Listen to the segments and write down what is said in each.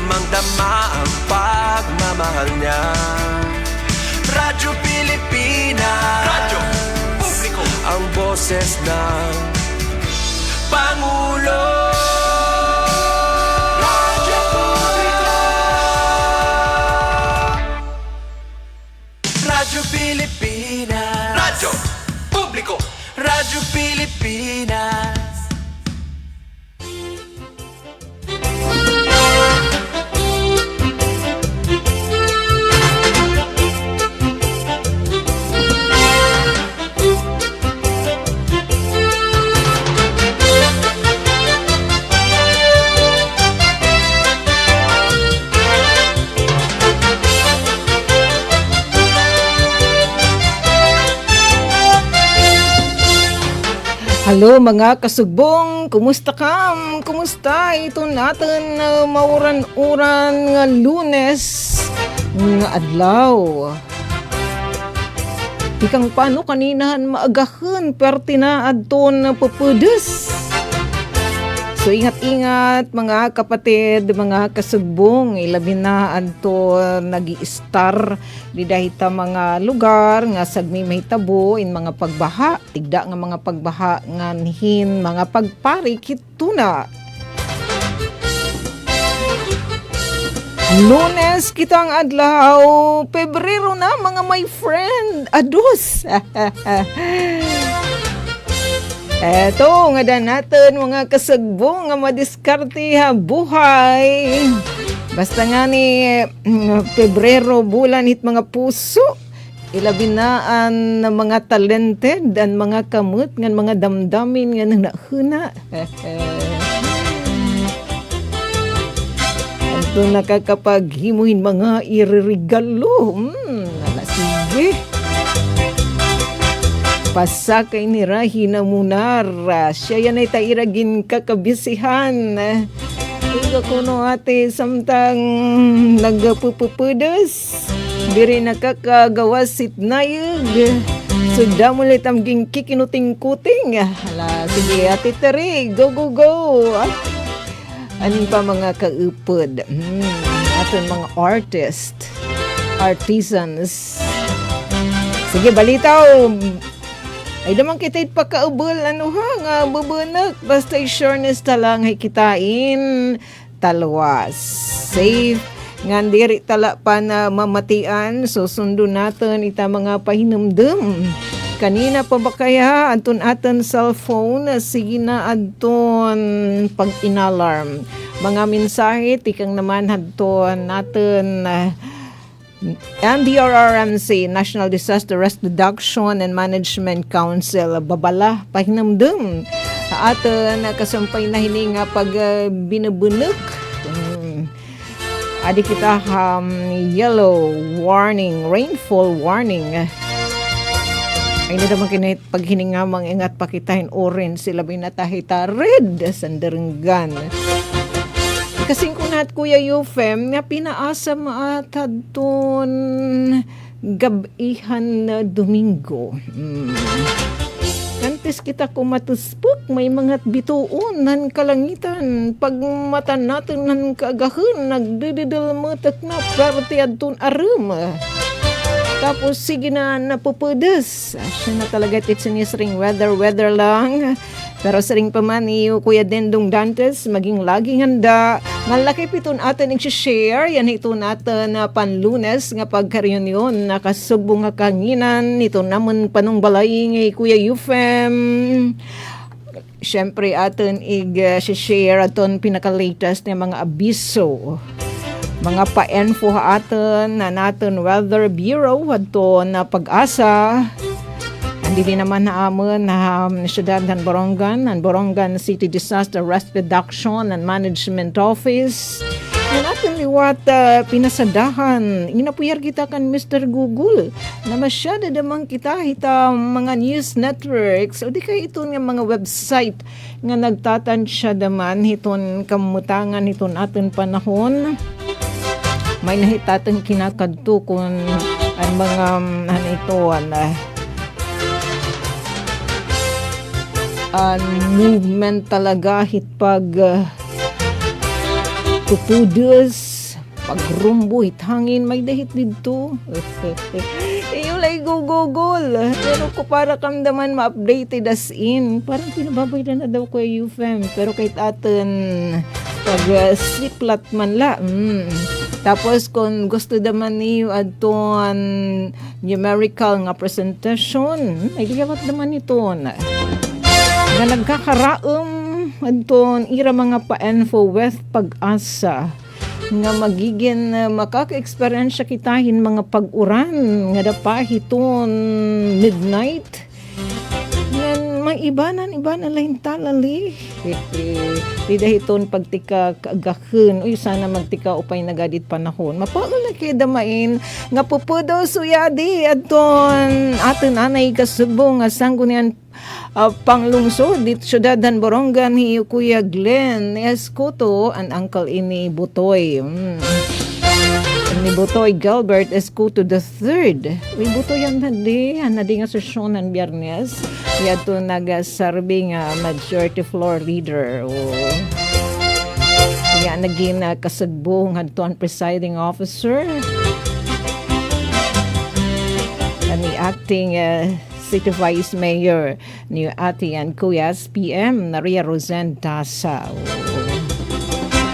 damang-dama ang pagmamahal niya. Radyo Pilipinas, radyo publiko, ang boses ng Pangulo. Radyo publiko, Radyo Pilipinas, radyo publiko, Radyo Pilipinas. Halo mga kasugbong, kumusta kam? Kumusta? Ito natin mauran-uran nga Lunes nga adlaw. Ikang paano kaninahan maagahan perti na adton pupudes. So ingat-ingat mga kapatid, mga kasugbong, ilabi na adto nag-i-star di dahita mga lugar nga sagmi mahitabo in mga pagbaha, tigda nga mga pagbaha nganhin mga pagpari kituna. Lunes kitang adlaw, Pebrero na mga my friend, adus. Eto nga dan natin mga kasagbong nga madiskarte ha buhay. Basta nga ni Pebrero bulan hit mga puso. Ilabinaan na mga talented and mga kamut ngan mga damdamin nga nang nahuna. Ito nakakapaghimuhin mga iririgalo. Ala sige. Pasakay ni Rahi na munar. Siya yan ay tairagin kakabisihan. Ika kuno ate samtang nagpupupudas. Diri nakakagawasit nayag. Suda mo litam ging kikinuting-kuting. Hala, sige ate Tari, go go go. Ano pa mga kaupod? Aton mga artisans. Sige, balitaw. Ay naman kita ipakaubol, ano ha, nga bubunak. Basta sureness talang ay kitain, talwas. Safe, nga diri tala pa na mamatian, susundo natin ita mga pahinumdum. Kanina pa ba kaya, anton aton cellphone, sige na anton pag-inalarm. Mga mensahe, tikang naman anton natin, NDRRMC, National Disaster Risk Reduction and Management Council, babala, pahinamdum. Aton kasampay na hininga pag binabunok. Adi kita yellow warning, rainfall warning. Ay na naman kinahit pag hiningamang ingat pakitahin orange, sila binatahita red, sandaranggan. Kasing kunat Kuya Yufem nga pinaasa maatadton gabihan na Domingo. Kantis kita kumatuspok, may mga bituon nan kalangitan. Pag mata natin nan kaagahan, nagdididil matak na perti adton arum. Tapos sige na napupudas. Siya na talaga titsinisring weather lang. Pero sa ring paman ni Kuya Dendong Dantes, maging laging handa. Nalaki piton atin i-share. Yan ito natin na panlunes nga pagka-reunion. Nakasugbo nga kanginan. Ito naman panong balay ng Kuya Yufem. Siyempre atin i-share aton pinaka-latest na mga abiso. Mga pa-info atin na natin Weather Bureau aton na pag-asa. Hindi naman naamon na siyudad ng Borongan City Disaster Risk Reduction and Management Office. Yan atin liwat pinasadahan. Inapuyar kita kan Mr. Google na masyado damang kita hita mga news networks o di kaya ito nga mga website nga nagtatansya daman hiton kamutangan hiton atin panahon. May nahitatan kinakadto kung ang mga movement talaga hitpag pupudos pagrumbo hangin may dahit dito. Iyo lay gugugol. Pero ko para kamdaman ma-updated as in. Parang pinababay na daw ko yung UFM. Pero kahit atin pag siplat man la. Tapos kung gusto naman niyo aton numerical nga presentation, may liwat naman ito na nagkakaraom aton ira mga pa-info with pag-asa nga magiging makaka-experience kitahin mga pag-uran nga dapahiton midnight yan iba na lain talali di dahiton pagtika kaagakon uy sana magtika upay nagadit panahon mapagala kay damain nga pupudo suyadi adton aton anay kasubong nga sanggunian panglungsod dito syudadan Borongan ni Kuya Glenn Escuto ang uncle ini Butoy ni Butoy Gilbert Escuto the third uy Butoy yan nadi nga sesyon ng Biyernes yato nagasarbi nga majority floor leader yan naging kasagbo nga to ang presiding officer ni acting City Vice Mayor ni Ate and Kuyas PM Maria Rosen Tasa.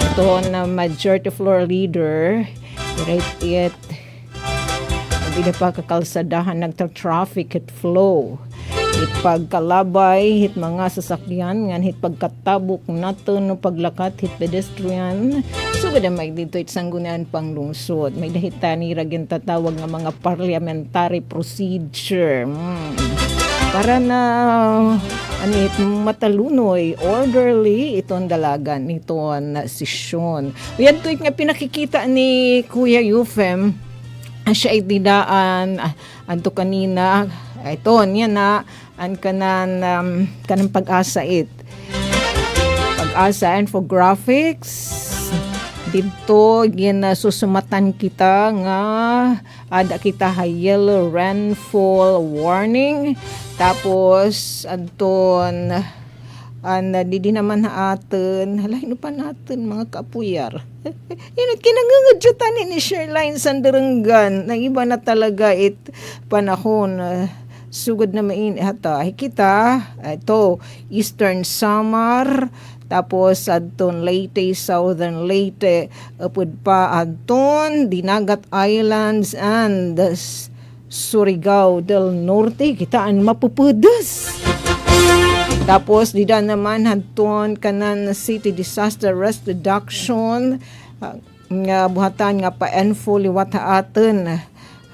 Ito na majority floor leader right it hindi na pa kakalsadahan nagta-traffic hit flow hit pagkalabay hit mga sasakyan ngan hit pagkatabok naton no paglakat hit pedestrian so gada may dito it sanggunaan panglungsod may dahitan ni ragin tatawag nga mga parliamentary procedure para na anit matalunoy orderly itong dalagan iton sesyon yan tuwid nga pinakikita ni Kuya Yufem siya ay didaan anto kanina ito niya na ang kanang pag-asa pag-asa infographics dito susumatan kita nga ada kita yellow rainfall warning tapos anton di naman atin halay no pa natin mga kapuyar yan at kinangangadyotan ni Sherline Sandaranggan na iba na talaga panahon sugod na main hata kita ito Eastern Samar tapos adton Leyte Southern Leyte upod pa adton Dinagat Islands and Surigao del Norte kitaan mapupudas tapos dida naman adton kanan City Disaster Risk Reduction nga buhatan nga pa-info liwat atin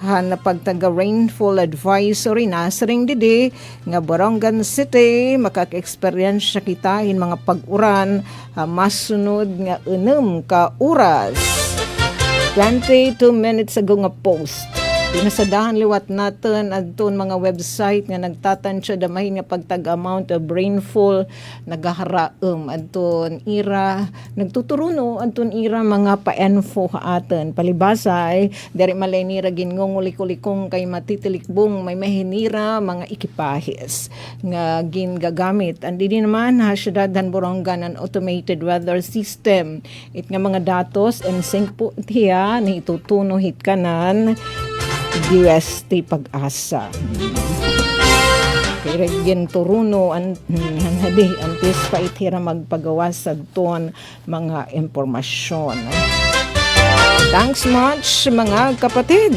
na pagtaga rainfall advisory nasring didi nga Borongan City makaka-experience kita in mga pag-uran masunod nga 6 ka oras 22 minutes ago nga post pinasadahan liwat natin adton mga website nga nagtatansya damahin nga pagtag amount of rainfall nagaharaem adton ira nagtuturuno adton ira mga pa-info aten palibasay diri malay ni ra ginngong-ulik-ulikong kay matitilikbong may mahinira mga ekipahes nga gingagamit andi din naman ha syudadan Borongan an automated weather system it nga mga datos and sync po tiya ni itutuno hit kanan DST pag-asa. Kaya rin turuno antis pa itira magpagawas sa ton mga impormasyon. Thanks much mga kapatid.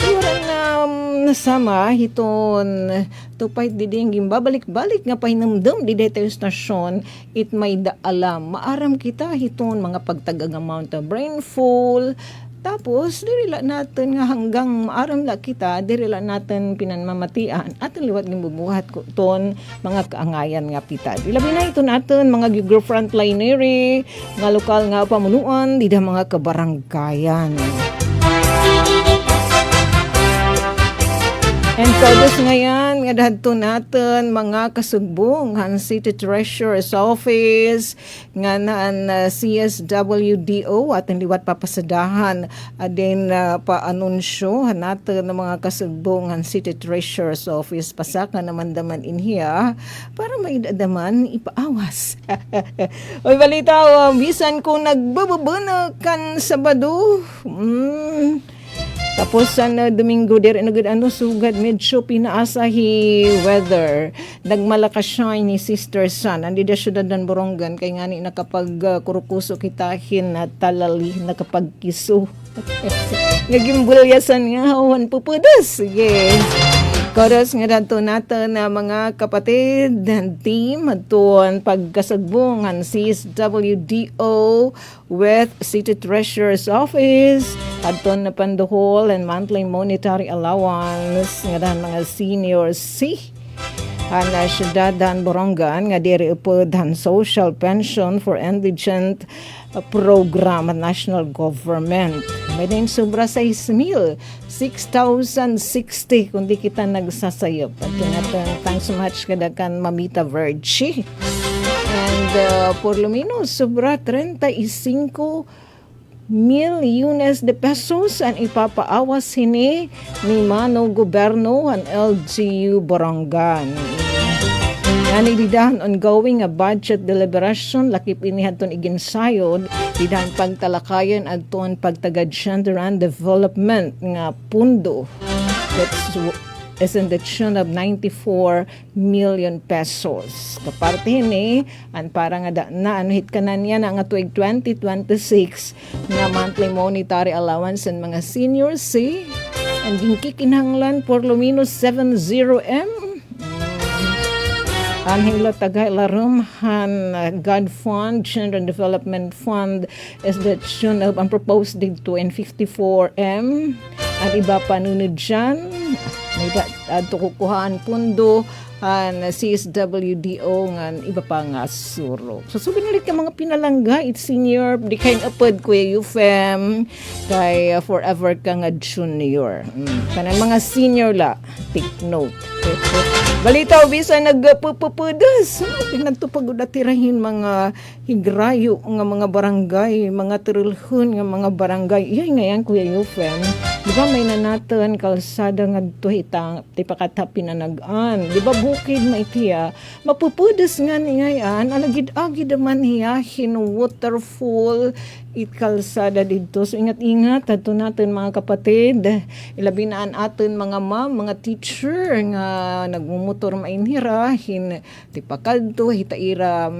Iwaran na nasama hiton tupay diding gimbabalik-balik nga pahinamdam di dito stasyon it may daalam maaram kita hiton mga pagtagang amount of rainfall. Tapos, dirila natin nga hanggang maaram la kita, dirila natin pinanmamatian at liwat ng bubuhat ko ton mga kaangayan nga pita. Ilabi na ito natin mga frontlineri, nga lokal nga pamunuan, dida mga kabaranggayan. And todos ngayon, nga dadto natin mga kasugbong han City Treasurer's Office nga naan CSWDO at ang liwat papasadahan din pa-anunsyo natin ng mga kasugbong han City Treasurer's Office pasaka naman daman inhiya para maidadaman ipaawas. Oy balita bisan kung nagbababana kan Sabado. Tapos Domingo diri sugad medyo pinaasahi weather. Nagmalakas siya ni Sister Sun. Andi da syudad ng Borongan kay ngani nakapag kurukuso kitahin at talali nakapagkiso. Ngagimbulyasan nga hawan pupudas. Sige. Koros nga dato natin na mga kapatid and team aton pagkasagbong ang CSWDO with City Treasurer's Office aton na panduhol and monthly monetary allowance nga dahan mga senior C na syudad dan Borongan nga diri upod han social pension for indigent program at national government. May din sobra 6,000, 6,060 kung di kita nagsasayop. At natin, thanks so much kadakan Mamita Vergi. And por lo menos sobra 35 milyones de pesos ang ipapaawas hini ni Mano Goberno ang LGU Borongan. Nani didahan ongoing a budget deliberation lakip inihaton iginsayod didahan pagtalakayan adton pagtagad gender and development nga pundo is in the tune of 94 million pesos. Kaparte ni ang para nga na hit kanan niya na nga tuig 2026 nga monthly monetary allowance ng mga senior C ang ginkikinahanglan por lo menos 70M. Anhilo Tagay Larumhan God Fund, Children Development Fund is the tune of ang proposed dito in 54M. Ang iba pa nunod dyan, may kukuhaan pundo ang CSWDO nga iba pa nga suro. So subinilit ka mga pinalangga, it's senior, di kayong apod kuya UFM, kay forever ka nga junior. Kanang mga senior la, take note. Balita bisa nagpupupudas. Nagtupag tirahin mga higrayo nga mga barangay, mga trilhon nga mga barangay. Iyay ngayon kuya Yufem. Di ba may nanatan kalsada nga tuhitang tipakatapin na nagaan. Di ba bukid maitiya. Mapupudas nga ngayon. Alagid-agid naman hiyahin waterfall it kalsada dito. So ingat-ingat ato natin mga kapatid. Ilabi na atin mga ma'am, mga teacher nga nagmumotor mainhirahin tipakadto hitaira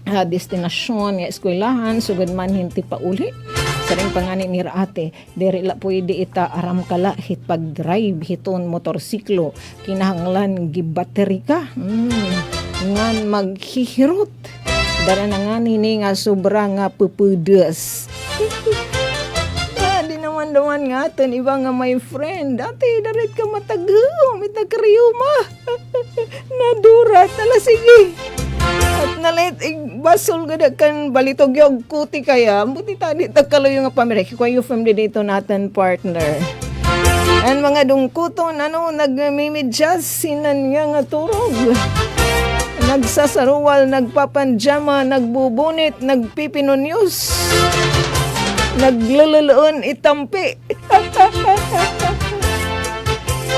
destinasyon nga eskwelahan sugad man hinti pa uli sa ring pangani ni ate dere la pwede ita aram kala hit pag drive hiton motorsiklo kinahanglan gibateri ka ngan maghihirot dara na nga nini nga sobra nga pupudas. Di naman nga atin iba nga my friend dati darit ka matagaw mitagkariuma nadura tala sige at nalit basol gada kan balitog yung kuti kaya buti tadi tagkaloy nga pamirek ko yung family dito natin partner and mga dungkuton nagmimidjas sinan nga turog nagsasaruwal nagpapanjama nagbubunit nagpipinonyos naglululuon itampi.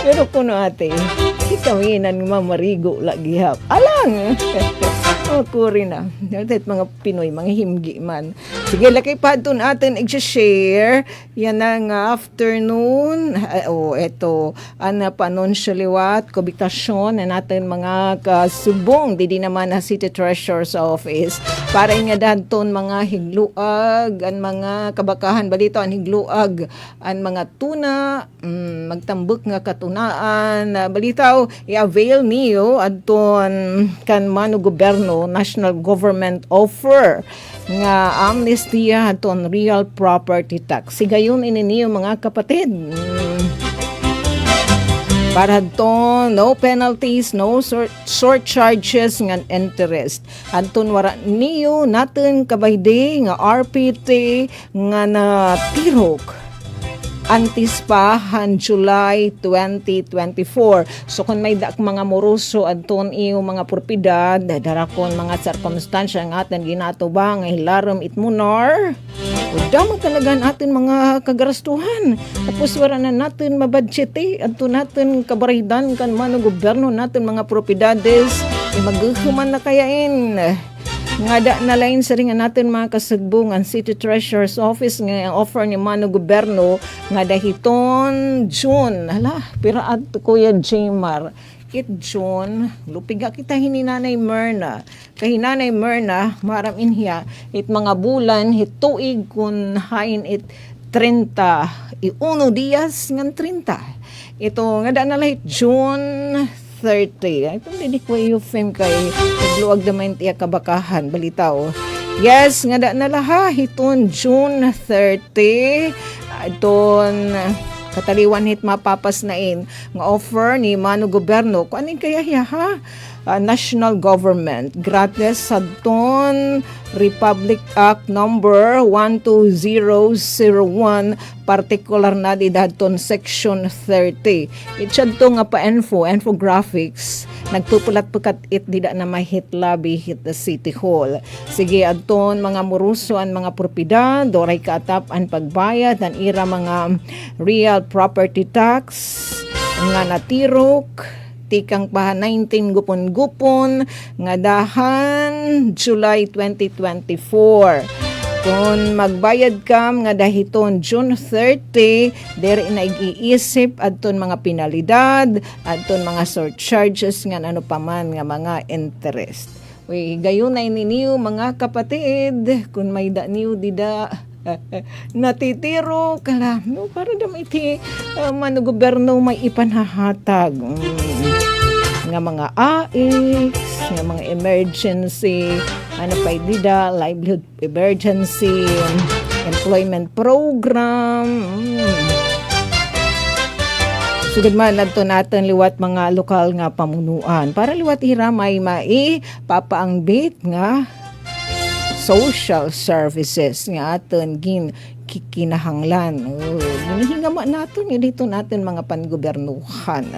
Pero kuno ate, ikawinan mamarigo lagi hap. Alang! Kuri na. Dapat mga Pinoy, mga himgi man. Sige, lakay pa doon atin i-share. Yan ang afternoon. Eto. Panon syaliwat, kobitasyon na natin mga kasubong. Didi naman na City Treasurer's Office. Para nga danton mga higluag, ang mga kabakahan balito, ang higluag, ang mga tuna, magtambok nga katunaan. Balitaw, i-avail niyo adton kan Mano Goberno national government offer nga amnestia aton real property tax. Sigayon ini niyo mga kapatid. Para to no penalties, no surcharges nga interest. Anton wara niyo natin kabayde nga RPT nga na tirok antes pa han July 2024. So kung may mga moruso adton iyo mga propiedad darakon mga circumstansya nga atin ginatuba nga hilarom itmunar udam talaga atin mga kagarastuhan. Tapos wala na natin mabudgete adto natin kabaridan kan mano gobyerno natin mga propiedades maghuman na kayain nga da na lain sa ringan natin mga kasagbungan City Treasurer's Office nga offer ni mano gobyerno nga dahiton June pira at Kuya Jmar it June lupiga kita hininanay Myrna kay Nanay Myrna maram inhiya it mga bulan hit tuig kun hain it 30 iuno dias ngan 30 ito nga da na lahit June 30. Itong hindi ko yung film kay nagluwag naman tiya kabakahan. Balitaw. Yes, nga da na laha. Iton June 30. Iton kataliwan hit mapapas na nga offer ni Mano Gobyerno. Kung aning kaya ha? National Government. Gratis sa ton Republic Act number 12001 particular na di daton section 30. Itsyad to nga pa infographics nagpupulat pukat it dida na may hit lobby hit the City Hall. Sige adton mga muruso an mga propiedad doray kaatap an pagbayad an ira mga real property tax nga natirok tikang pa 19 gupon-gupon nga dahan July 2024. Kung magbayad ka nga dahiton June 30, dere na iisip adton mga penalidad, adton mga surcharges nga ano paman nga mga interest. Uy, gayon na ninyo mga kapatid, kung may da niyo dida natitiro kala no para dam iti mano gobyerno may ipanhahatag nga mga AX nga mga emergency ano pa dida livelihood emergency employment program sugad man adto natin liwat mga lokal nga pamunuan para liwat ira may papaangbit nga social services nga aton kinahanglan. Hinihingama natin nga dito natin mga pangobernuhan.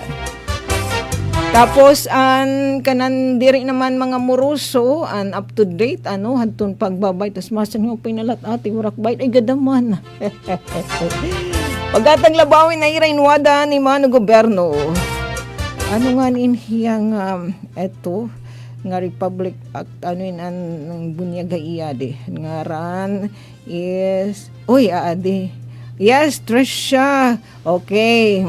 Tapos an kanan diri naman mga muruso an up to date hadton pagbabay tas masan nga pinalat ati urak bayt ay gadaman. Pagatang labawin na irainwada ni Mano Gobyerno. Ano nga inhiyang eto nga Republic Act ang bunyaga iyade ngaran is yes Trisha okay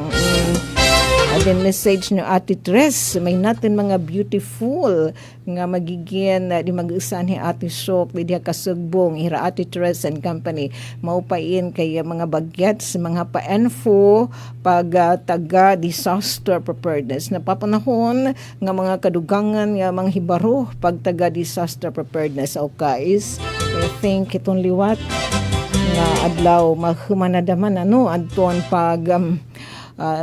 Adin message no Ate Tres may natin mga beautiful nga magiging di mag-usan ni Ate Sok di dia kasugbong ira Ate Tres and Company maupain kay mga bagets mga pa-info pag taga disaster preparedness napapanahon nga mga kadugangan nga mga hibaro pag taga disaster preparedness okay I think itong liwat nga adlaw maghumanadaman adton pag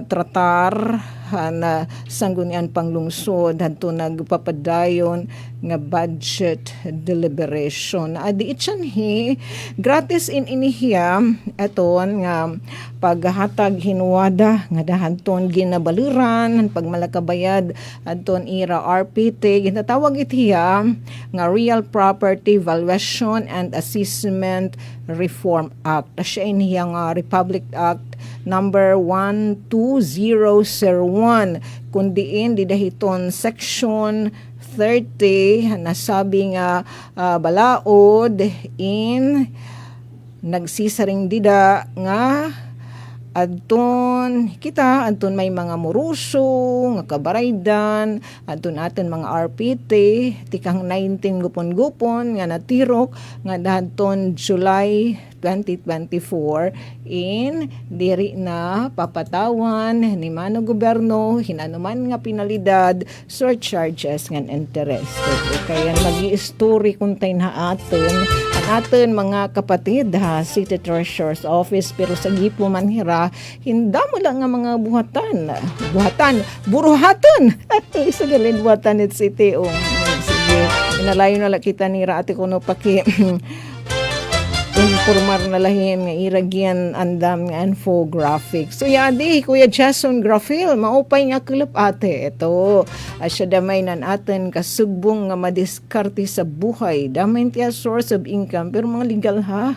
tratar na sanggunian panglungsod hadto nagpapadayon nga budget deliberation adi itsanhi gratis in inihiya aton nga paghatag hinuwada nga dahanton ginabaliran pagmalakabayad adton ira RPT ginatawag itiya nga Real Property Valuation and Assessment Reform Act siya inihiya nga Republic Act number 12001 kundiin didahiton section 30 nasabi nga balaod in nagsisaring dida nga adton may mga muruso nga kabaraydan adton aton mga RPT tikang 19 gupon-gupon nga natirok nga dahanton July 2024 in diri na papatawan ni Mano Gobyerno hinanuman nga penalidad surcharges nga interest kaya magi-story kuntay na aton mga kapatid City Treasurer's Office pero sa gipo manhira hinda mo lang nga mga buruhaton sa galin buhatan it city sige inalayo na lang kita nira ate kuno paki informar na lahin nga iragyan andam nga infographic. So yadi Kuya Jason Grafil maupay nga kulap ate ito asya damay nan aten kasugbong nga madiskarte sa buhay damay tiya source of income pero mga legal ha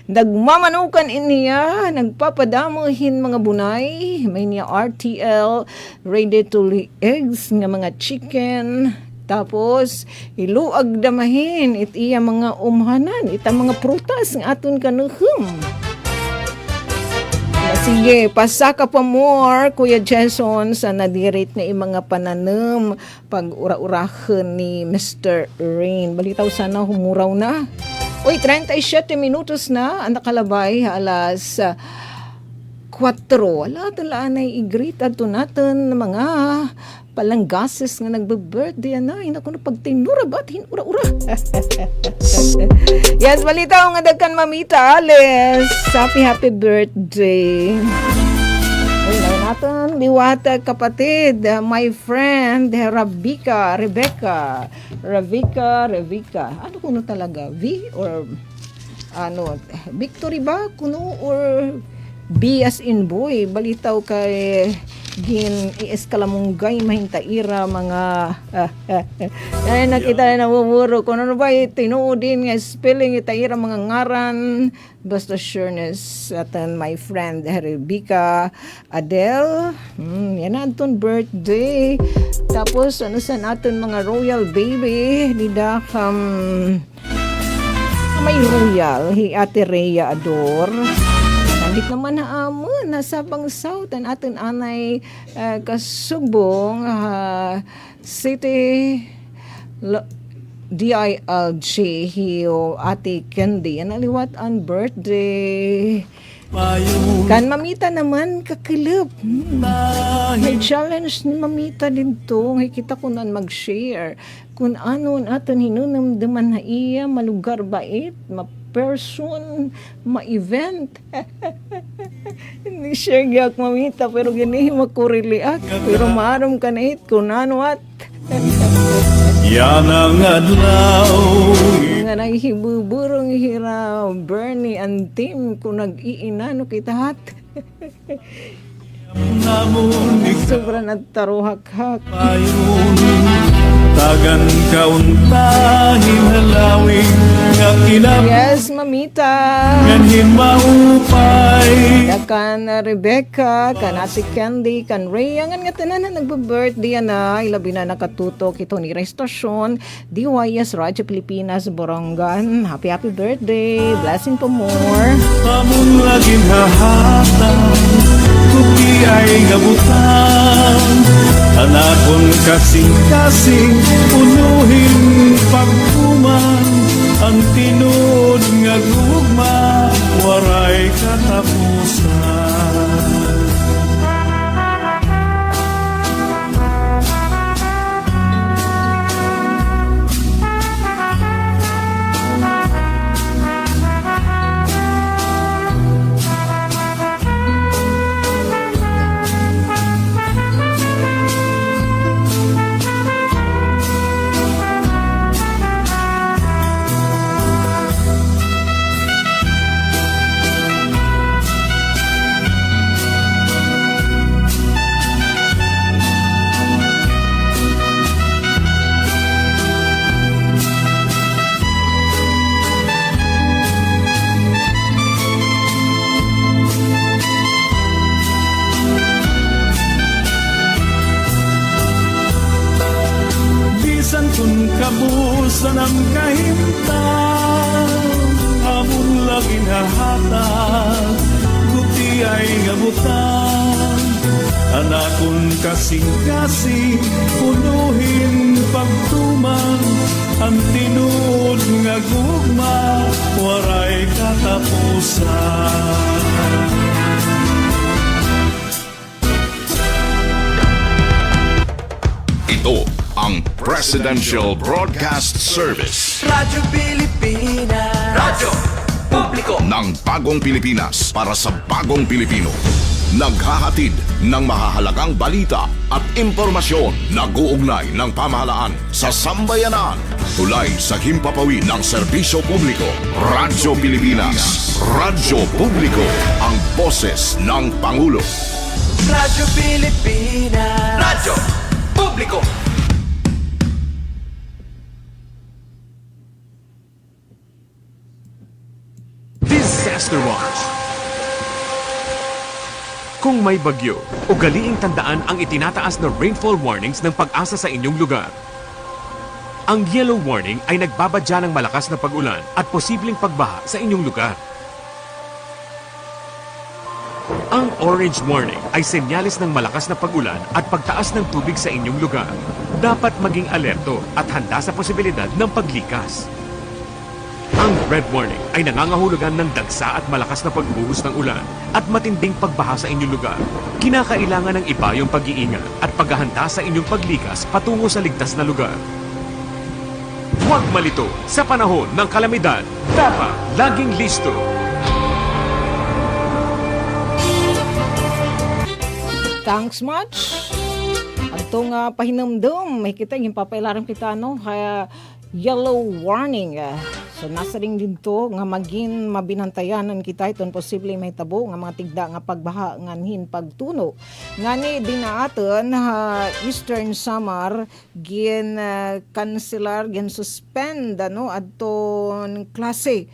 nagmamanukan iniya nagpapadamuhin mga bunay may niya RTL ready to lay eggs nga mga chicken. Tapos, iluag damahin, iya mga umhanan, ita mga prutas ng aton kanuhum. Sige, pasaka pa more, Kuya Jason, sa nadirit na mga pananam pag ura-urahan ni Mr. Rain. Balitaw sana, humuraw na. Uy, 37 minutos na, ang nakalabay, alas 4. Wala, talaan ay i-greet ato natin ng mga palanggases nga nagbe-birthday na naku na pagtinura ba't hinura-ura. Yes, balita nga dagkan Mamita Alice. Happy birthday. Ay natin liwata kapatid, my friend Rebecca. Ano kuno talaga? V or ano? Victory ba kuno or B as in boy? Balitaw kay gin ieskalamunggay mahintaira mga ay nakita na namumuro kung ano ba tinuodin nga spelling itaira mga ngaran basta sureness atan my friend Rebecca Adele yan aton birthday tapos ano sa natin mga royal baby nida may royal hi Ate Rhea Ador. Nandit naman na nasa pang south ang atin anay kasubong city DILG hiyo Ate Candy yan aliwat ang birthday kan Mamita naman kakilip may challenge ni Mamita din to kita ko nan mag-share kung ano atin hinunamdaman na iya malugar bait person, ma-event. Hindi share giyak Mamita, pero gini makuriliak. Pero maaram ka na hit kung ano at. Yan ang adlaw. Nga naghibuburong hiraw, Bernie and team, kung nag-iinano kita hat. Sobrang nagtaruhak-hak. Tagan kauntahin halawing nga kinap. Yes, Mamita. Ganhin maupay. Kan Rebecca, kan Ate Candy, kan Ray, ang nga tanan na nagbe-birthday na, ilabi na nakatutok ito ni Restasyon, DYS Radyo Pilipinas, Borongan. Happy birthday. Blessing po more. Amon laging hahatan, kuki ay gabutan. Anakon kasing-kasing, unuhin pagkuman. Ang tinod nga gugma, waray katapusan. Kabusan ang kahimtang amon laging hahatag guti ay gabutan anakon kasing-kasing punuhin pagtuman ang tinuod nga gugma waray katapusan. Ito ang Presidential Broadcast Service Radyo Pilipinas. Radyo Publiko ng Bagong Pilipinas para sa Bagong Pilipino. naghahatid ng mahahalagang balita at impormasyon na guugnay ng pamahalaan sa sambayanan. Tulay sa himpapawid ng serbisyo publiko. Radyo Pilipinas. Radyo Publiko. Ang boses ng Pangulo. Radyo Pilipinas. Radyo Publiko. Disaster Watch. Kung may bagyo, ugaliing tandaan ang itinataas na rainfall warnings ng Pag-asa sa inyong lugar. Ang yellow warning ay nagbabadya ng malakas na pag-ulan at posibleng pagbaha sa inyong lugar. Ang orange warning ay senyalis ng malakas na pag-ulan at pagtaas ng tubig sa inyong lugar. Dapat maging alerto at handa sa posibilidad ng paglikas. Ang red warning ay nangangahulugan ng dagsa at malakas na pagbuhos ng ulan at matinding pagbaha sa inyong lugar. Kinakailangan ng ibayong pag-iingat at paghahanda sa inyong paglikas patungo sa ligtas na lugar. Huwag malito sa panahon ng kalamidad. Dapat laging listo. Thanks much. Atong pahinumdum, may kita yung papailaram kita kaya yellow warning. So nasa ring dito nga maging mabinantayanan kita iton posible may tabo nga mga tigda nga pagbaha nganhin pagtuno. Ngani dinaaton Eastern Samar gin cancelar gin suspend adton klase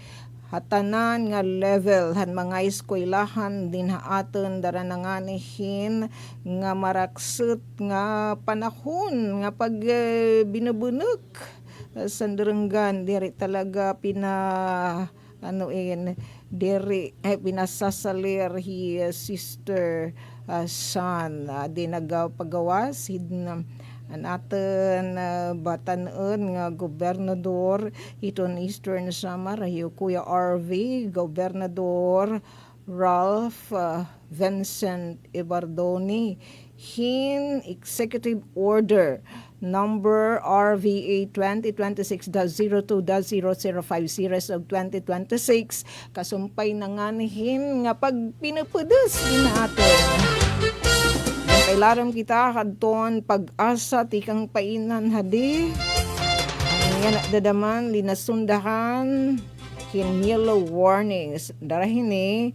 hatanan nga level han mga eskwelahan din haaton darananganihin nga marakset nga panahon nga pag binubunok sanderenggan diri talaga pinasasalir hi sister son di nagpagawas an aten batanon nga gobernador iton Eastern Samar Kuya RV Gobernador Ralph Vincent Ibardoni hin executive order number RVA 2026-02-0050 of 2026 kasumpay nanganihin nga pag pinupudos din natin. Kailaram kita kadton pag-asa tikang painan hadi. Yan dadaman linasundahan kin yellow warnings darahin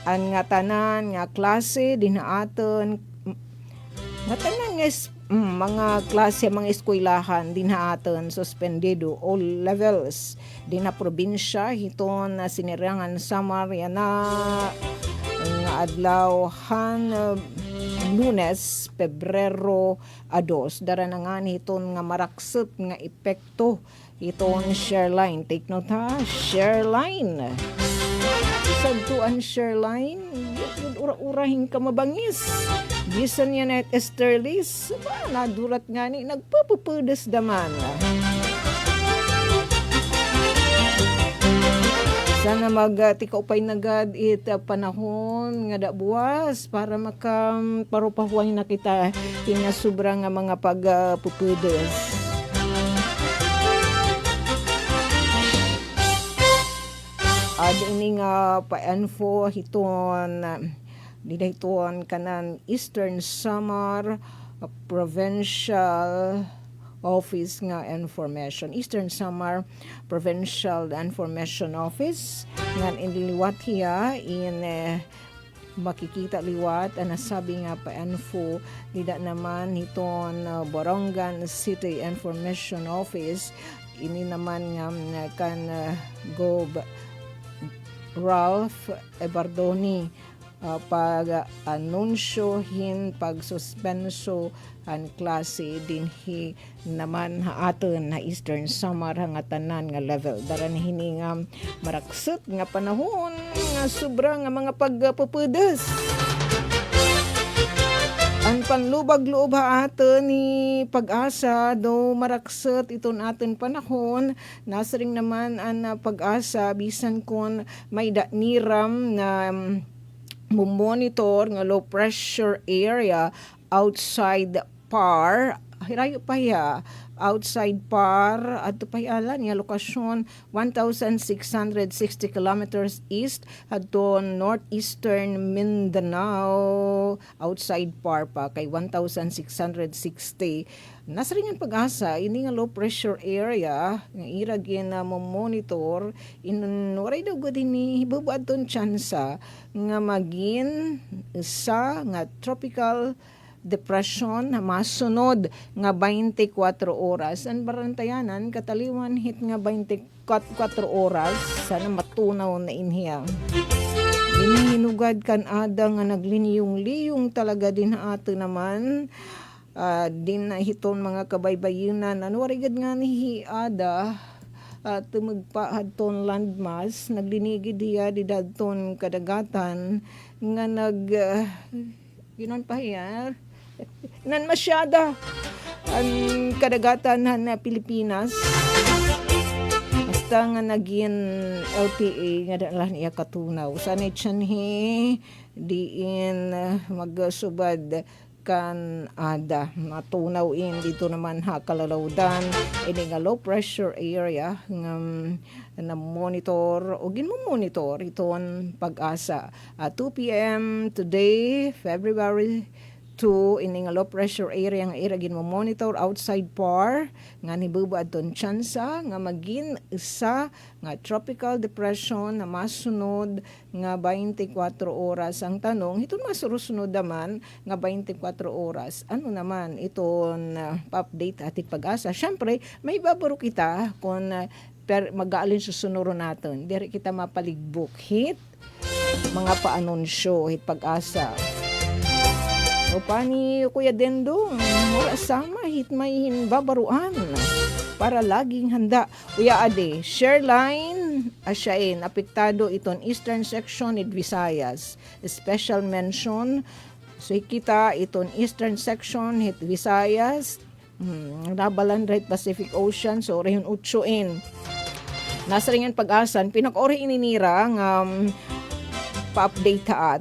ang nga tanan nga klase din aton nga tanan nga mga klase mga eskwelahan din aton suspendido all levels din na probinsya hiton na sinirangan Samar yana nga adlaw Lunes Pebrero 2 daranangan hiton nga marakset nga epekto hiton share line take note share line sagtuan share line ura-urahin ka mabangis bisan yan at Esterlis nadurat nga ni nagpapupudas daman sana magtikaupay nagad panahon nga da buwas para makaparupahuan na kita kinya sobra nga mga pagpupudas. Ini nga pa-info hiton didayton kanan Eastern Samar Provincial Office nga information. Eastern Samar Provincial Information Office nga iniliwat hiya in makikita liwat ang nasabi nga pa-info dida naman hiton Borongan City Information Office ini naman nga kan Ralph Ibardoni pag-anunsyo hin pag-suspenso ang klase dinhi naman haaton na Eastern Samar nga tanan nga level daran hini nga marakset nga panahon nga sobra nga mga pagpupudas. Ang panlubag-loob haaton ni Pag-asa do marakset iton aton panahon nasa ring naman ang Pag-asa bisan kon may niram na monitor nga low pressure area outside PAR hirayo pa ya outside par adto pahialan niya lokasyon 1,660 kilometers east adton northeastern Mindanao, outside par pa kay 1,660. Nasa rin yung pag-asa ini nga low pressure area nga ira gina mo monitor waray daw gud ni hibubuad ton tsansa nga magin sa nga tropical depression na masunod nga 24 oras. Ang barantayanan kataliwan hit nga 24 oras sana matunaw na inhiya. Hinugad kan ada nga nagliniyong-liyong talaga din ato naman. Din na hiton mga kabaybayinan ano warigad nga ni ada tumagpaad ton landmass naglinigid diya di dadton kadagatan nga ginon pa hiya nan masyada ang kadagatan na Pilipinas basta nga naging LPA nga dala niya katunaw sanay tiyanhi diin magsubad kan ada matunaw in dito naman kalalawdan ini nga low pressure area nga na monitor o ginmo-monitor iton pag-asa 2 p.m. today February 2 ini nga low pressure area nga ira ginmo-monitor outside par nga nibubuad ton tsansa nga magin isa nga tropical depression na masunod nga 24 oras. Ang tanong iton masusunod naman nga 24 oras ano naman iton update ating pag-asa. Syempre may babaro kita kung mag-aalin susunuro natin diri kita mapaligbok hit mga paanunsyo hit pag-asa. O pani Kuya Dendong, wala sama hit may babaruan para laging handa. Uya ade, share line asyain apektado iton eastern section ni Visayas. Special mention so kita iton eastern section hit Visayas, Nabalan right Pacific Ocean so rehon utsuin. Nasa ringan pag-asan pinakori ininira nga pa-update taat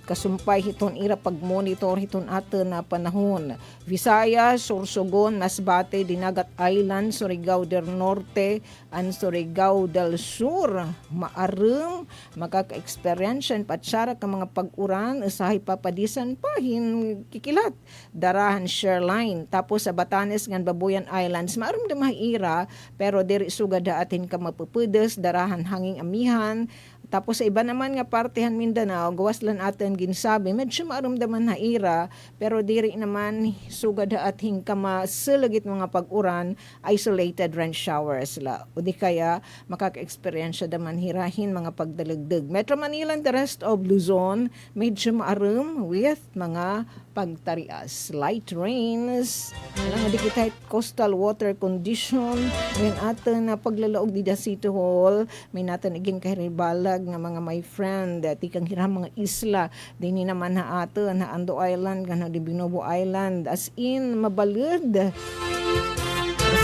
kasumpay hiton ira pag-monitor hiton aton na panahon. Visayas, Sorsogon, Masbate, Dinagat Island, Surigao del Norte, and Surigao del Sur. Maareng makaka-experiensyan patsara ka mga pag-uran usahay papadisan pahin kikilat. Darahan Shoreline. Tapos sa Batanes ngan Babuyan Islands, maaram da mahira pero diri sugada atin ka mapupudes, darahan hanging amihan. Tapos sa iba naman nga partehan Mindanao, gawas lang atin ginsabi, medyo maaramdaman na ira, pero diri naman sugad at hingkama sulagit mga pag-uran, isolated rain showers la. O di kaya makaka-experience naman hirahin mga pagdalagdag. Metro Manila and the rest of Luzon, medyo maaram with mga pagtarias. Light rains, alam di kita coastal water condition, ngayon atin na paglalaog di da City Hall, may natin iging kahiribalag nga mga my friend tikang hiram mga isla dini naman na ato na Ando Island gano di Binobo Island as in mabalud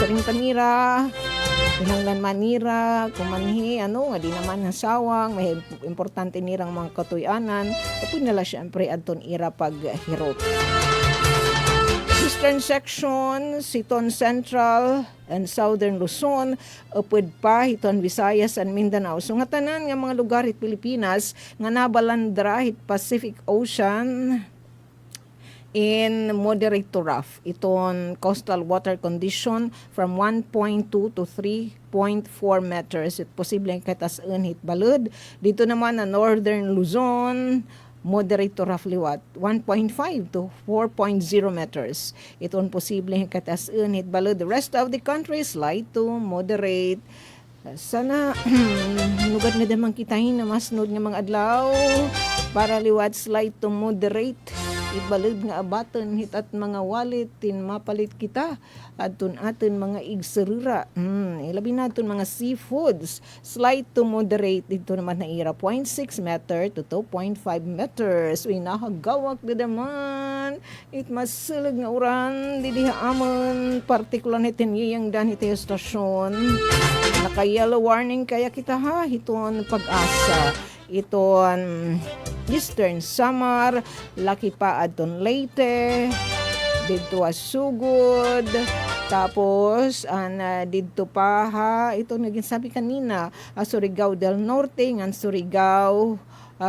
sa ring Tamira Hinanglan Manira kumanhi ano nga di naman nasawang may importante nirang mga katuyanan tapos nala syempre adton ira paghirot. Eastern section, Siton Central and Southern Luzon, upod pa hiton Visayas and Mindanao. So nga tanan nga mga lugar hit Pilipinas nga nabalandra hit Pacific Ocean in moderate to rough. Iton coastal water condition from 1.2 to 3.4 meters. It posible katas-an hit balud. Dito naman na Northern Luzon, moderate to roughly 1.5 to 4.0 meters. Iton posibleng katas-an hit balod. The rest of the country light to moderate. Sana nugad na damang kitahin na masnod nga mga adlaw para liwat slight to moderate. Ibalod nga abaton hitat mga wallet tin mapalit kita adton aton mga igserura ilabi naton mga seafoods slight to moderate dito naman na ira 0.6 meter to 2.5 meters uy nakagawak na naman it masulog nga uran didiha amon partikular nitin yang dan iti stasyon naka yellow warning kaya kita ha hiton pag-asa iton Eastern Samar, Laki pa adton Leyte, dito Sugod, Tapos, dito pa ha, ito naging sabi kanina, Surigao del Norte, ngan Surigao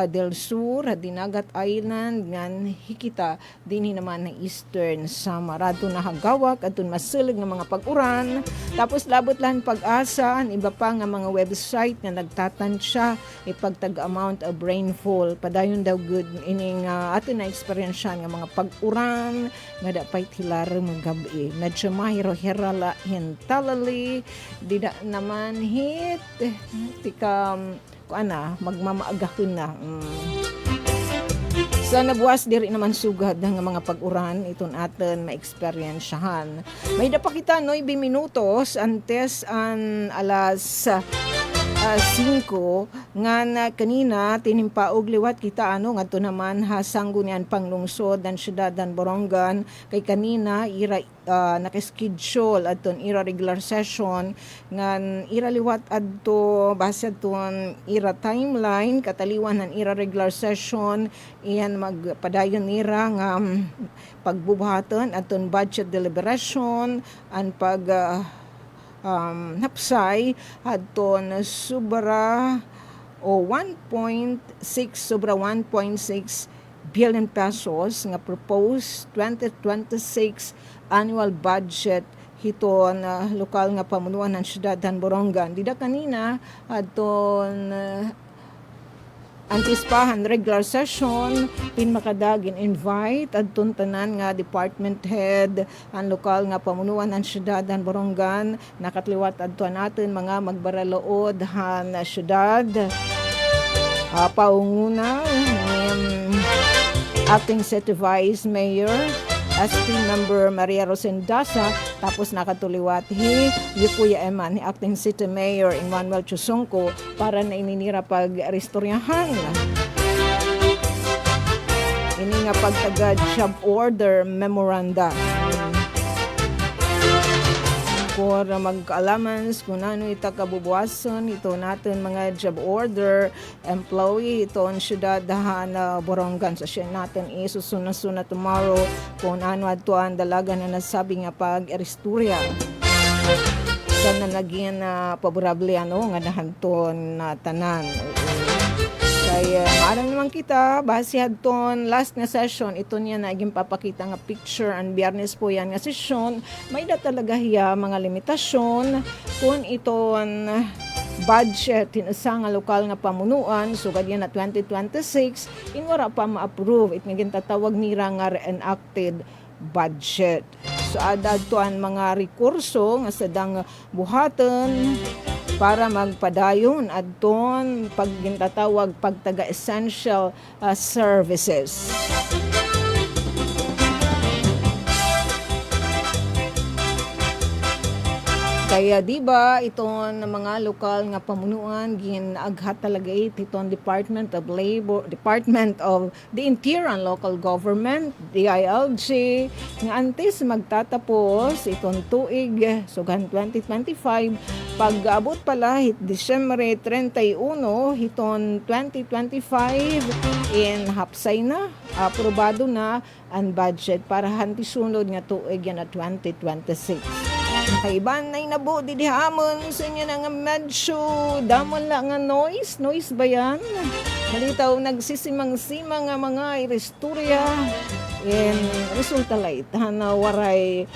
del Sur, Dinagat Island, ngan hikita, din naman na Eastern Samar. Ato na hagawak, ato masilig ng mga pag-uran. Tapos labot lang pag-asa, iba pa nga mga website na nagtatansya, ipagtag-amount of rainfall. Padayon daw good, ining ato na experience nga mga pag-uran, nga dapay tilar magabi. Medyo mahiro-hirala hintalali, dida naman hit, tika, magmamaagahon na. Sa nabuwas diri naman sugad ng mga pag-uran iton aton ma-experiensyahan. May dapa kita 9 minutos antes an alas 5 nga na kanina tinimpaog liwat kita ngadto naman hasanggo niyan panglungsod dan syudad dan Borongan kay kanina ira naka-schedule adton ira regular session ngan ira liwat adto base adton ira timeline kataliwan ng ira regular session iyan magpadayon nira nga pagbubuhaton adton budget deliberation an pag hapsay adton sobra o 1.6 sobra 1.6 billion pesos nga proposed 2026 annual budget hiton lokal nga pamunuan ng syudad ng Borongan. Dida kanina adton antispahan regular session pinmakadagin invite adton tanan nga department head ang lokal nga pamunuan ng syudad ng Borongan nakatliwat adto natin mga magbaralood han syudad paunguna acting city vice mayor SP member Maria Rosendasa tapos nakatuliwat Kuya Eman acting city mayor Emmanuel Chusongko para na ininira pag-restoryahan ini nga pagtagad job order memoranda for mag-alamans kung ano itakabubuason ito natin mga job order employee ito ang syudad na Borongan sa siya natin isusuna-suna tomorrow kung ano ato ang dalaga na nasabi nga pag-eristurya sana naging paborable nga nahanton na tanan kaya maaaring naman kita base hadton last na session ito niya naging papakita nga picture ang Biyernes po yan nga session may da talaga hiya mga limitasyon kung iton budget tinasa nga lokal nga pamunuan sugad yan na 2026 inwara pa ma-approve it nga tatawag nira nga reenacted budget so ada tuan mga rekurso nga sadang buhaton para magpadayon adton paggintatawag pagtaga essential services. Kaya diba iton mga lokal nga pamunuan ginaghat talaga iton Department of Labor, Department of the Interior and Local Government, DILG nga antes magtatapos iton tuig sugan 2025 pag-abot pala Disyembre 31 hiton 2025 in hapsay na aprobado na ang budget para hantisunod nga tuig yan na 2026. Kaiban na inabo di hamon sa inyo na nga medyo damon lang nga noise ba yan? Malitaw nagsisimang-simang nga mga iresturya and resulta lait na waray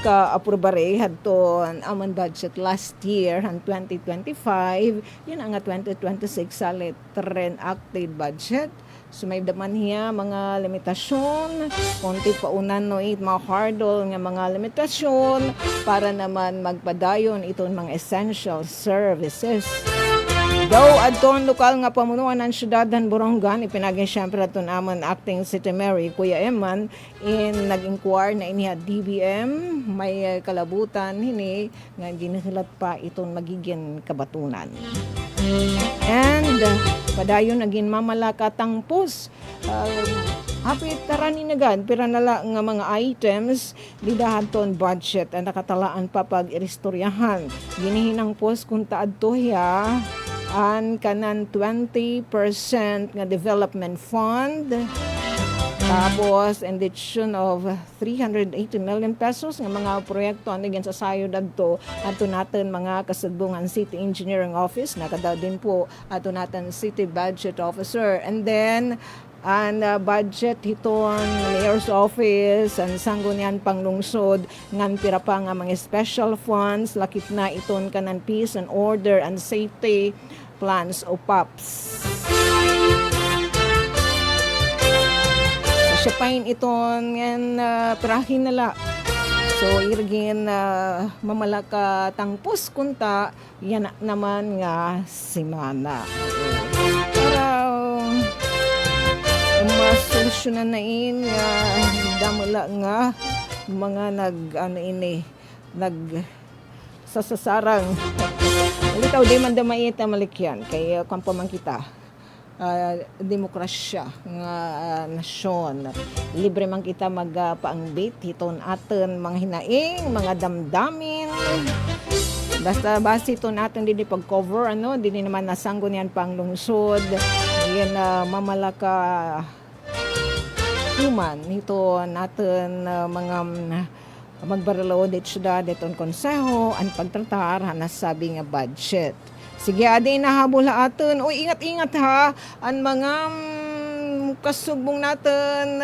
ka-aprobare hadton amon budget last year han 2025 yun ang nga 2026 salit reenacted budget sumay daman hiya mga limitasyon konti paunan no mga hurdle nga mga limitasyon para naman magpadayon iton mga essential services. Daw adton lokal nga pamunuan ng syudad ng Borongan ipinagay syempre aton amon acting city mayor Kuya Eman in nag-inquire na iniha DBM may kalabutan hini nga ginihilat pa iton magiging kabatunan. And padayon naging mamalakatang pos hapit taraninagan pira nala nga mga items lidahanton budget ang nakatalaan pa pag iristoryahan ginihinang pos kung taadto hiya an kanan 20% nga development fund Tapos in the tune of 380 million pesos nga mga proyekto ano sa sayo dadto ato natin mga kasudbungan City Engineering Office nakadaw din po ato natin City Budget Officer, and then ang budget hiton Mayor's Office ang sanggunian panglungsod ngan pira pa nga mga special funds lakip na iton kanan peace and order and safety plans o PAPS. Siya pain iton ngan pirahin nala. So irgin mamalaka tangpos kunta yan naman nga simana. Para masolusyonan na nga damala nga mga nag sasasarang ulitaw di man damaita malikyan kay kampo man kita demokrasya nga nasyon libre man kita magpaangbit hiton aton mga hinaing mga damdamin basta base ito natin dili pag-cover dili naman nasanggo niyan pang lungsod yan mamalaka human ito natin mga magbaralo det syudad deton konseho ang pagtratar nasabi nga budget. Sige adi nahabula aton o ingat-ingat ha ang mga kasubong natin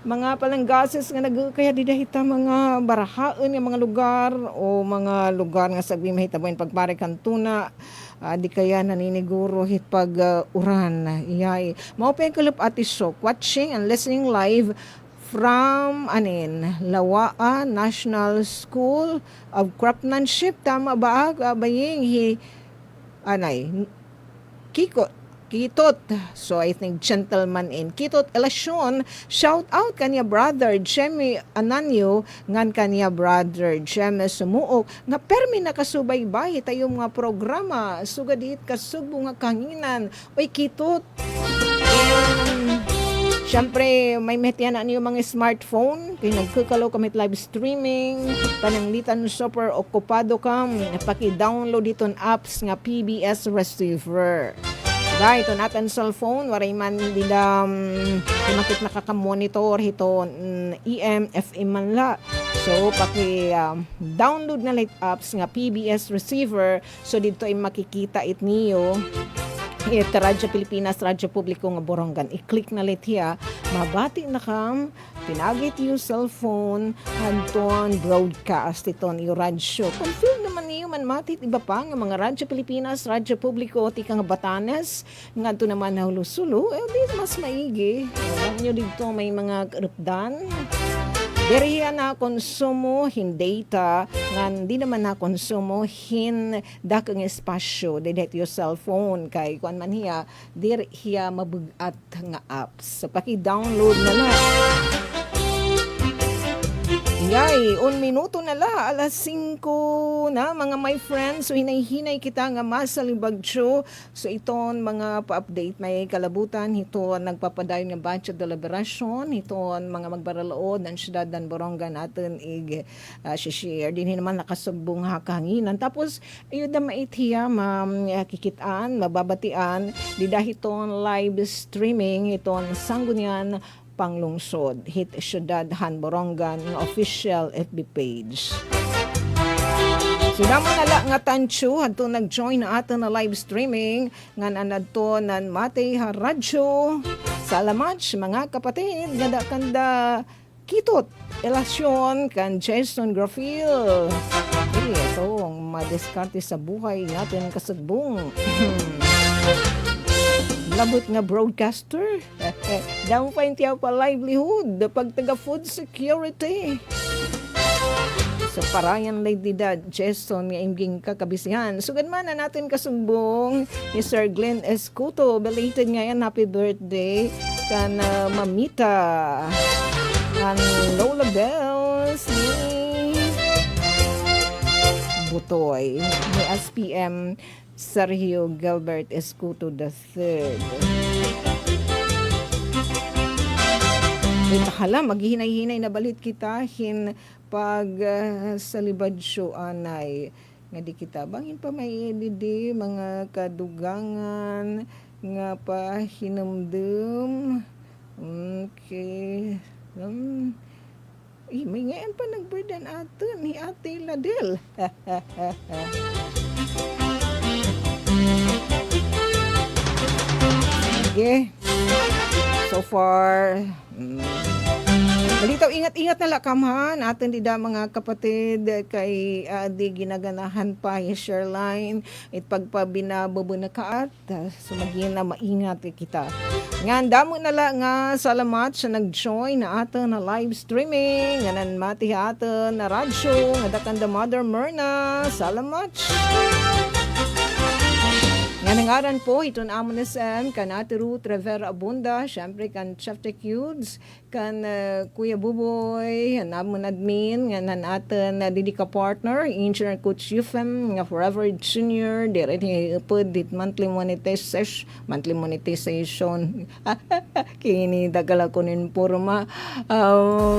mga palanggases nga nagkaya didahita mga barahaan nga mga lugar o mga lugar nga sabi mahitaboy pagpare kantuna di kaya naniniguro hit pag uran iyay mao pa kalup atisok watching and listening live from Lawaa National School of Craftsmanship tama ba baying Kitot. So I think gentleman in Kitot Elasyon, shout out kanya brother Jemmy Ananyo ngan kanya brother Jemmy Sumuok nga permi nakasubaybay tayo mga programa sugadit kasubo nga kanginan oy Kitot. Siyempre, may metiyan na niyo mga smartphone. Kaya nagkakalaw kami live streaming. Pananglitan super okupado kam. Paki-download iton apps nga PBS receiver. Diba, ito natin cellphone. Waray man nila makit nakaka-monitor. Ito EM, FM man la. So, paki-download na light apps nga PBS receiver. So, dito ay makikita it niyo. Ito Radyo Pilipinas, Radyo Publiko nga Borongan. I-click na let hiya. Mabati na kam. Pinagit yung cellphone. Hanton broadcast iton yung radyo. Confirm naman niyo man matit. Iba pa nga mga Radyo Pilipinas, Radyo Publiko, tika nga Batanes. Nga ito naman na hulusulo. Di mas maigi. Alam nyo dito may mga karupdan. Deriya na konsumo hin data nga di naman na konsumo hin dakang espasyo dedet your cellphone kay kuan man hiya dir hiya mabugat nga apps so paki-download na la. Yay, 1 minuto na la, alas 5 na mga my friends. So hinay-hinay kita nga masalibagcho. So iton mga pa-update may kalabutan. Ito nagpapadayon nga budget deliberation. Ito mga magbaralaod ng syudad ng Borongan natin share. Din naman nakasubong hakanginan. Tapos ayun na maithiya makikitaan, mababatian. Didahiton live streaming. Iton sanggunian panglungsod hit syudad Han Borongan official FB page. So naman nala nga tansyo adto nag-join na ato na live streaming ngan anadto nan Matay Radyo. Salamat mga kapatid nga kanda Kitot Elasyon kan Jason Grafil. Ito ang madiskarte sa buhay natin kasagbong. Labot nga broadcaster. Down pa yung pa livelihood pag taga food security. So parayan lady dad Jason nga imging kakabisihan. Sugad man na natin kasumbong ni Sir Glenn Escuto. Belated ngayon happy birthday kan Mamita kan Lola Bells ni Butoy ni SPM Sergio Gilbert Escuto III. Hala, maghihinay-hinay na balit kita hin pag salibadyo anay nga di kita bangin pa may didi mga kadugangan nga pa hinumdum. Okay. ngayon pa nag-birthday natin ni Ate Ladel. Sige. So far, balitaw, ingat-ingat na lakam ha. Natin dida mga kapatid kay di ginaganahan pa yung Sherline it pagpabinabobo na kaat. So maging na maingat kita. Nga damo na lang nga salamat sa nag-join na ato na live streaming. Nga mati ato na radyo. Nga dakan the Mother Myrna. Salamat. Nga nangaran po, ito na amon na sen, kan Ate Ruth Rivera Abunda, syempre kan Chef Cudes, kan Kuya Buboy, namon admin, nga nan atin didika partner, Engineer Coach Yufem, nga Forever Junior, direct upod, dit monthly monetization, kini dagala ko nin purma,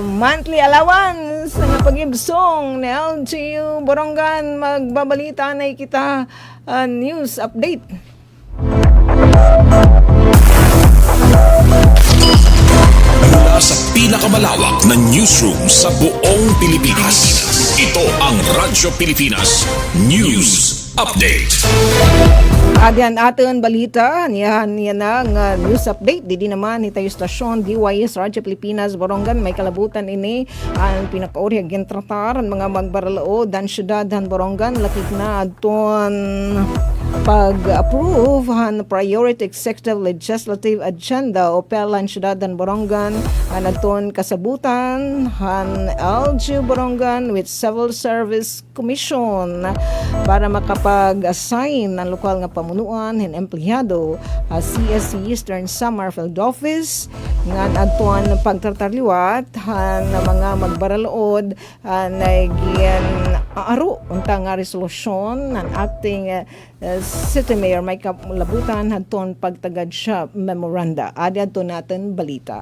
monthly allowance, nga pag-ibsong, na LGU, Borongan, magbabalita na kita, news update. Mula sa pinakamalawak na newsroom sa buong Pilipinas. Ito ang Radyo Pilipinas News Update. Adyan aton balita, yan na nga news update. Di naman itayo stasyon DYS Radyo Pilipinas Borongan may kalabutan ini ang pinakauri agent tratar ang mga magbaralao dan syudad han Borongan lakik na aton pag-approve han priority executive legislative agenda o pelan syudad han Borongan ang aton kasabutan han LGU Borongan with Civil Service Commission para makapag-assign ng lokal nga pamunuan hin empleyado CSC Eastern Summerfield Office nga adtuan pagtartarliwat han mga magbaralood na gian aro unta nga resolusyon ng acting City Mayor may kalabutan hadton pagtagad siya memoranda. Adi adto natin balita.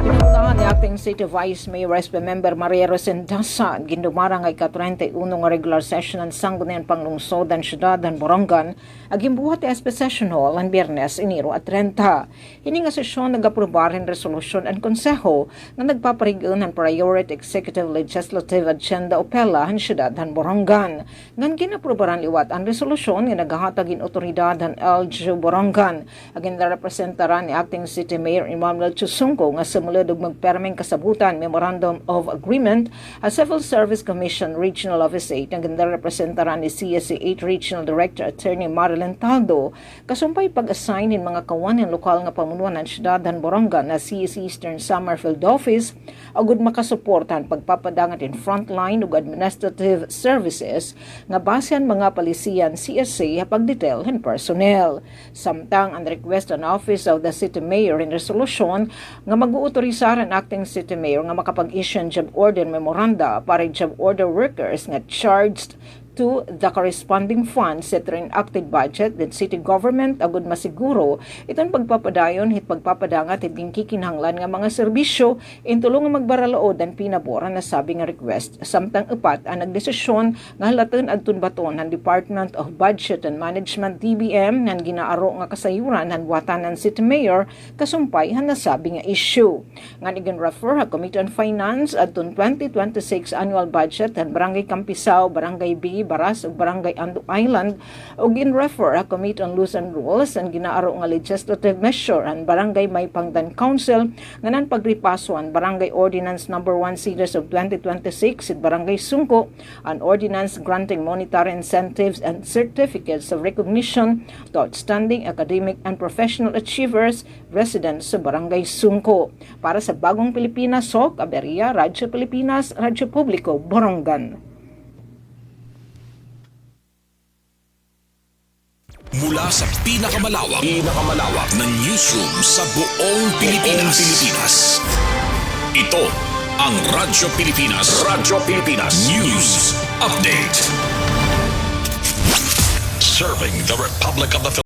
Pinangunahan ni acting City Vice Mayor SP Member Maria Rosendasa gindumarang ay ka-31 nga regular session ng Sangguniang Panglungsod ng Syudad ng Borongan aging buhat SP Session Hall ang Biyernes, Enero at 30. Hini nga sesyon nag-aprobar ang resolusyon ang konseho na nagpaparigon ng Priority Executive Legislative Agenda o PELA ang Syudad ng Borongan. Ngan ginaprobaran liwat ang resolusyon nga naghahatag in otoridad ng LGU Borongan. Aging representaran ni acting City Mayor Emmanuel Chusungko nga sumulod og magpermeng kasabutan Memorandum of Agreement a Civil Service Commission Regional Office 8 ang ganda representaran ni CSC 8 Regional Director Attorney Marilyn Taldo kasumpay pag-assign in mga kawan ng lokal nga pamunuan ng syudad ng Borongan na CSC Eastern Summerfield Office agud makasuportan pagpapadangat in frontline ug administrative services nga basehan mga palisiyan CSC pagdetail and personnel. Samtang ang request on Office of the City Mayor in resolution nga mag-uautorisar ang acting City Mayor nga makapag-issue job order memoranda para job order workers nga charged to the corresponding funds set in enacted budget ng city government agud masiguro itong pagpapadayon hit pagpapadangat hit kikinahanglan nga mga serbisyo intulong nga magbaralaod ang pinabora na sabi nga request. Samtang upat ang nagdesisyon nga halaton adtun baton ng Department of Budget and Management DBM nga ginaaro nga kasayuran ng watanan City Mayor kasumpay han nasabi nga issue. Nga igin-refer ha Committee on Finance adtun 2026 annual budget ng Barangay Campisao, Barangay B, Baras ug Barangay Ando Island ug in-refer a Committee on Laws and Rules ang ginaaro nga legislative measure ang Barangay Maypangdan Council nga nan pagripaso ang Barangay Ordinance No. 1 Series of 2026 at Barangay Sungko an ordinance granting monetary incentives and certificates of recognition to outstanding academic and professional achievers residents sa Barangay Sungko. Para sa Bagong Pilipinas, Sok Aberia, Radyo Pilipinas, Radyo Publiko, Borongan. Mula sa pinakamalawak na newsroom sa buong Pilipinas. Ito ang Radyo Pilipinas News Update. Serving the Republic of the Philippines.